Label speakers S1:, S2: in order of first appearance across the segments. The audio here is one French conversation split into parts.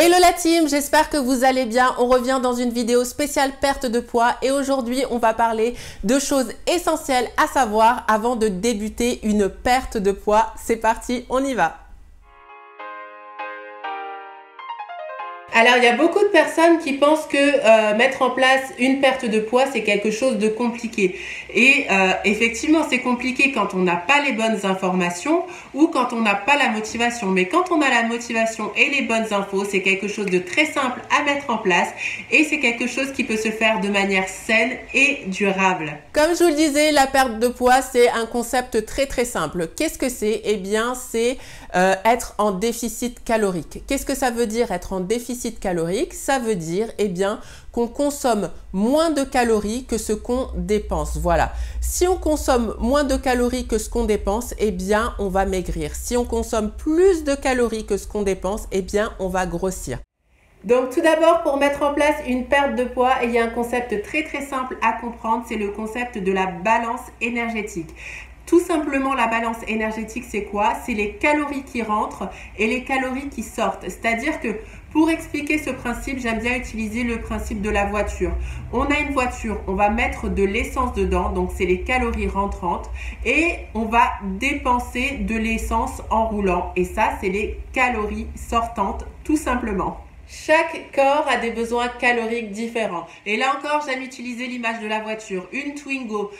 S1: Hello la team, j'espère que vous allez bien. On revient dans une vidéo spéciale perte de poids et aujourd'hui on va parler de choses essentielles à savoir avant de débuter une perte de poids. C'est parti, on y va. Alors, il y a beaucoup de personnes qui pensent que mettre en place une perte de poids, c'est quelque chose de compliqué. Et effectivement, c'est compliqué quand on n'a pas les bonnes informations ou quand on n'a pas la motivation. Mais quand on a la motivation et les bonnes infos, c'est quelque chose de très simple à mettre en place et c'est quelque chose qui peut se faire de manière saine et durable. Comme je vous le disais, la perte de poids, c'est un concept très simple. Qu'est-ce que c'est? Eh bien, c'est être en déficit calorique. Qu'est-ce que ça veut dire être en déficit calorique? Ça veut dire qu'on consomme moins de calories que ce qu'on dépense. Voilà. Si on consomme moins de calories que ce qu'on dépense, on va maigrir. Si on consomme plus de calories que ce qu'on dépense, on va grossir. Donc tout d'abord, pour mettre en place une perte de poids, il y a un concept très simple à comprendre, c'est le concept de la balance énergétique. Tout simplement, la balance énergétique, c'est quoi? C'est les calories qui rentrent et les calories qui sortent. C'est-à-dire que pour expliquer ce principe, j'aime bien utiliser le principe de la voiture. On a une voiture, on va mettre de l'essence dedans, donc c'est les calories rentrantes, et on va dépenser de l'essence en roulant. Et ça, c'est les calories sortantes, tout simplement. Chaque corps a des besoins caloriques différents. Et là encore, j'aime utiliser l'image de la voiture. Une Twingo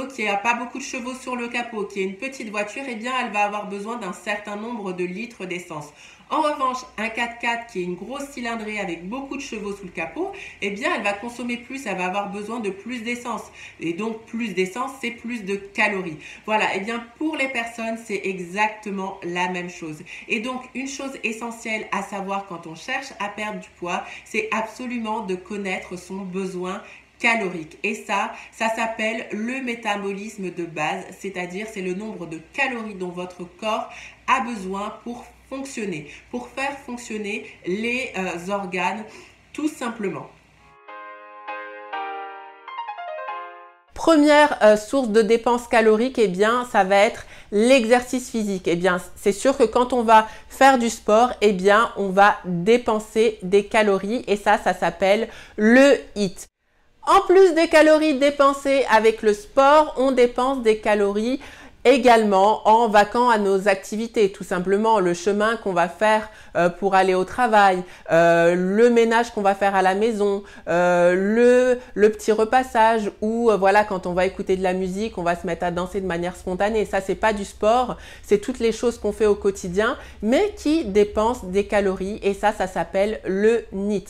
S1: qui n'a pas beaucoup de chevaux sur le capot, qui est une petite voiture, elle va avoir besoin d'un certain nombre de litres d'essence. En revanche, un 4x4 qui est une grosse cylindrée avec beaucoup de chevaux sous le capot, elle va consommer plus, elle va avoir besoin de plus d'essence. Et donc, plus d'essence, c'est plus de calories. Voilà, pour les personnes, c'est exactement la même chose. Et donc, une chose essentielle à savoir quand on cherche à perdre du poids, c'est absolument de connaître son besoin calorique. Et ça s'appelle le métabolisme de base, c'est-à-dire c'est le nombre de calories dont votre corps a besoin pour faire fonctionner les organes, tout simplement. Première source de dépenses caloriques, ça va être l'exercice physique. C'est sûr que quand on va faire du sport, on va dépenser des calories et ça s'appelle le HIIT. En plus des calories dépensées avec le sport, on dépense des calories également en vaquant à nos activités, tout simplement le chemin qu'on va faire pour aller au travail, le ménage qu'on va faire à la maison, le petit repassage ou quand on va écouter de la musique, on va se mettre à danser de manière spontanée. Ça, c'est pas du sport, c'est toutes les choses qu'on fait au quotidien, mais qui dépensent des calories et ça s'appelle le NEAT.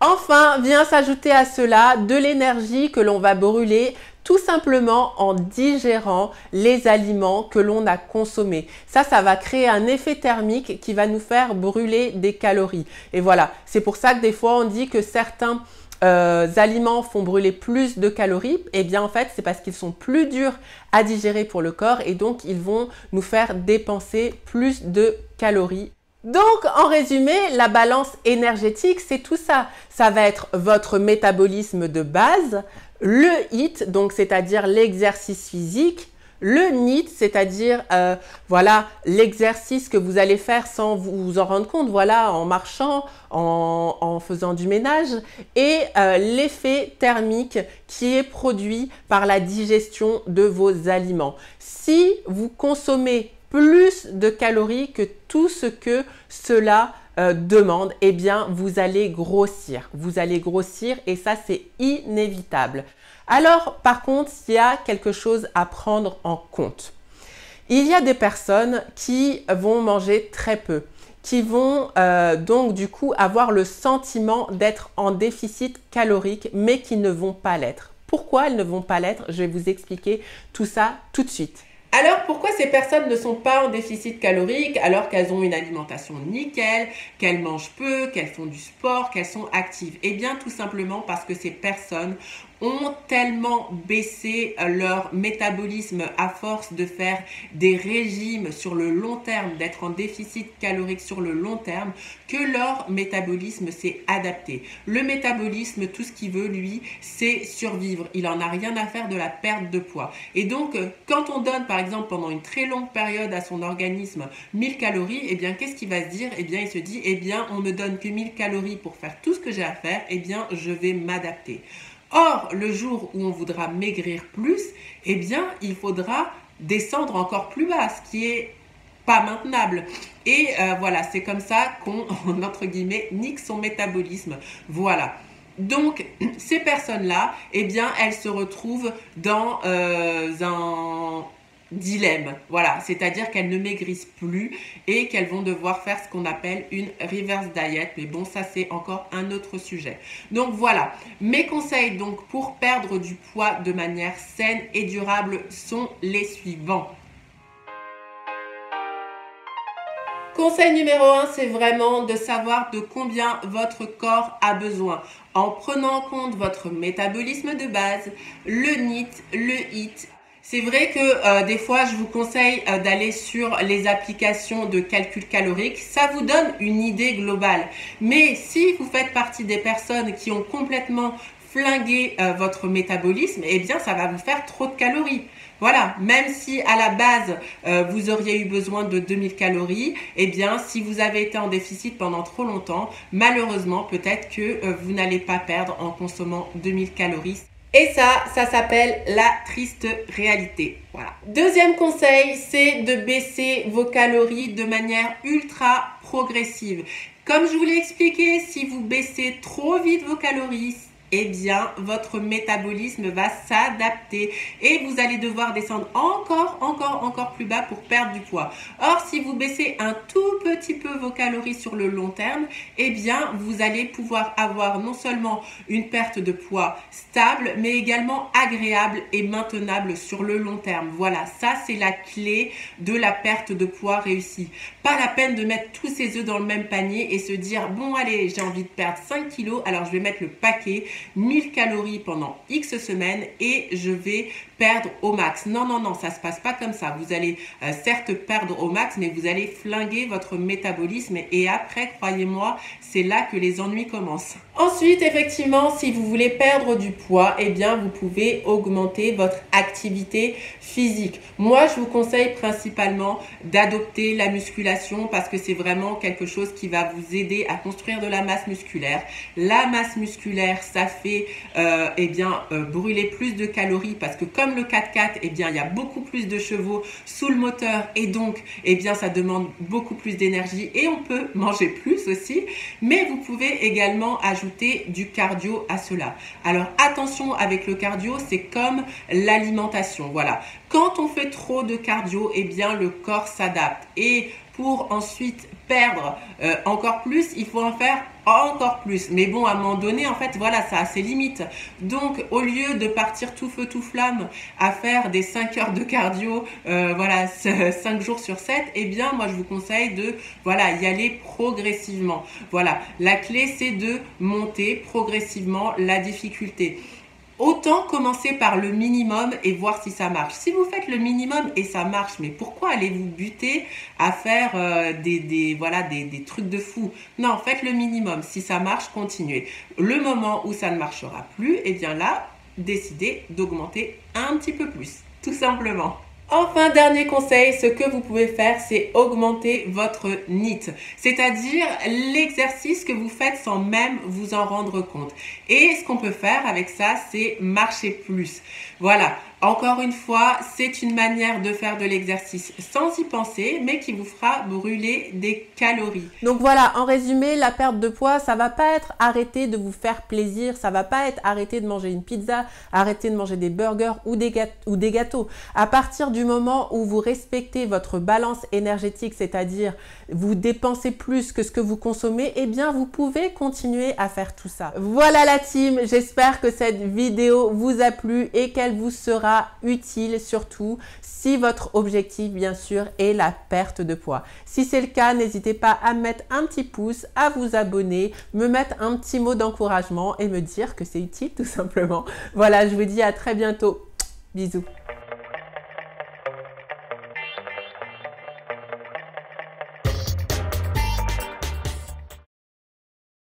S1: Enfin, vient s'ajouter à cela de l'énergie que l'on va brûler tout simplement en digérant les aliments que l'on a consommés. Ça va créer un effet thermique qui va nous faire brûler des calories. Et voilà, c'est pour ça que des fois on dit que certains aliments font brûler plus de calories. En fait, c'est parce qu'ils sont plus durs à digérer pour le corps et donc ils vont nous faire dépenser plus de calories. Donc, en résumé, la balance énergétique, c'est tout ça. Ça va être votre métabolisme de base, le HIIT, donc c'est-à-dire l'exercice physique, le NEAT, c'est-à-dire l'exercice que vous allez faire sans vous en rendre compte, en marchant, en faisant du ménage, et l'effet thermique qui est produit par la digestion de vos aliments. Si vous consommez plus de calories que tout ce que cela demande, vous allez grossir. Vous allez grossir et ça, c'est inévitable. Alors, par contre, il y a quelque chose à prendre en compte. Il y a des personnes qui vont manger très peu, qui vont donc du coup avoir le sentiment d'être en déficit calorique, mais qui ne vont pas l'être. Pourquoi elles ne vont pas l'être? Je vais vous expliquer tout ça tout de suite. Alors, pourquoi ces personnes ne sont pas en déficit calorique alors qu'elles ont une alimentation nickel, qu'elles mangent peu, qu'elles font du sport, qu'elles sont actives? Tout simplement parce que ces personnes ont tellement baissé leur métabolisme à force de faire des régimes sur le long terme, d'être en déficit calorique sur le long terme, que leur métabolisme s'est adapté. Le métabolisme, tout ce qu'il veut, lui, c'est survivre. Il en a rien à faire de la perte de poids. Et donc, quand on donne, par exemple, pendant une très longue période à son organisme 1000 calories, eh bien, qu'est-ce qu'il va se dire? Eh bien, il se dit, eh bien, on me donne que 1000 calories pour faire tout ce que j'ai à faire, eh bien, je vais m'adapter. Or, le jour où on voudra maigrir plus, eh bien, il faudra descendre encore plus bas, ce qui est pas maintenable. Et voilà, c'est comme ça qu'on, entre guillemets, nique son métabolisme. Voilà. Donc, ces personnes-là, eh bien, elles se retrouvent dans un dilemme. Voilà, c'est-à-dire qu'elles ne maigrissent plus et qu'elles vont devoir faire ce qu'on appelle une reverse diet. Mais bon, ça, c'est encore un autre sujet. Donc, voilà. Mes conseils donc pour perdre du poids de manière saine et durable sont les suivants. Conseil numéro 1, c'est vraiment de savoir de combien votre corps a besoin en prenant en compte votre métabolisme de base, le NEAT, le HIIT. C'est vrai que des fois, je vous conseille d'aller sur les applications de calcul calorique. Ça vous donne une idée globale. Mais si vous faites partie des personnes qui ont complètement flingué votre métabolisme, eh bien, ça va vous faire trop de calories. Voilà, même si à la base, vous auriez eu besoin de 2000 calories, eh bien, si vous avez été en déficit pendant trop longtemps, malheureusement, peut-être que vous n'allez pas perdre en consommant 2000 calories. Et ça s'appelle la triste réalité. Voilà. Deuxième conseil, c'est de baisser vos calories de manière ultra progressive. Comme je vous l'ai expliqué, si vous baissez trop vite vos calories, eh bien, votre métabolisme va s'adapter et vous allez devoir descendre encore plus bas pour perdre du poids. Or, si vous baissez un tout petit peu vos calories sur le long terme, eh bien, vous allez pouvoir avoir non seulement une perte de poids stable, mais également agréable et maintenable sur le long terme. Voilà, ça, c'est la clé de la perte de poids réussie. Pas la peine de mettre tous ses œufs dans le même panier et se dire, bon, allez, j'ai envie de perdre 5 kilos, alors je vais mettre le paquet, 1000 calories pendant X semaines et je vais perdre au max. Non, non, non, ça se passe pas comme ça. Vous allez certes perdre au max, mais vous allez flinguer votre métabolisme et après, croyez-moi, c'est là que les ennuis commencent. Ensuite, effectivement, si vous voulez perdre du poids, eh bien, vous pouvez augmenter votre activité physique. Moi, je vous conseille principalement d'adopter la musculation parce que c'est vraiment quelque chose qui va vous aider à construire de la masse musculaire. La masse musculaire, ça fait brûler plus de calories parce que comme le 4x4, eh bien, il y a beaucoup plus de chevaux sous le moteur et donc, eh bien, ça demande beaucoup plus d'énergie et on peut manger plus aussi. Mais vous pouvez également ajouter du cardio à cela. Alors, attention avec le cardio, c'est comme l'alimentation. Voilà. Quand on fait trop de cardio, eh bien, le corps s'adapte. Et pour ensuite perdre encore plus, il faut en faire encore plus. Mais bon, à un moment donné, en fait, voilà, ça a ses limites. Donc, au lieu de partir tout feu, tout flamme à faire des 5 heures de cardio, 5 jours sur 7, eh bien, moi, je vous conseille de, voilà, y aller progressivement. Voilà, la clé, c'est de monter progressivement la difficulté. Autant commencer par le minimum et voir si ça marche. Si vous faites le minimum et ça marche, mais pourquoi allez-vous buter à faire des trucs de fou? Non, faites le minimum. Si ça marche, continuez. Le moment où ça ne marchera plus, eh bien là, décidez d'augmenter un petit peu plus, tout simplement. Enfin, dernier conseil, ce que vous pouvez faire, c'est augmenter votre NEAT, c'est-à-dire l'exercice que vous faites sans même vous en rendre compte. Et ce qu'on peut faire avec ça, c'est marcher plus. Voilà. Encore une fois, c'est une manière de faire de l'exercice sans y penser, mais qui vous fera brûler des calories. Donc voilà, en résumé, la perte de poids, ça va pas être arrêter de vous faire plaisir, ça va pas être arrêter de manger une pizza, arrêter de manger des burgers ou des gâteaux. À partir du moment où vous respectez votre balance énergétique, c'est-à-dire vous dépensez plus que ce que vous consommez, eh bien vous pouvez continuer à faire tout ça. Voilà la team, j'espère que cette vidéo vous a plu et qu'elle vous sera sera utile surtout si votre objectif bien sûr est la perte de poids. Si c'est le cas, n'hésitez pas à mettre un petit pouce, à vous abonner, me mettre un petit mot d'encouragement et me dire que c'est utile tout simplement. Voilà, je vous dis à très bientôt. Bisous.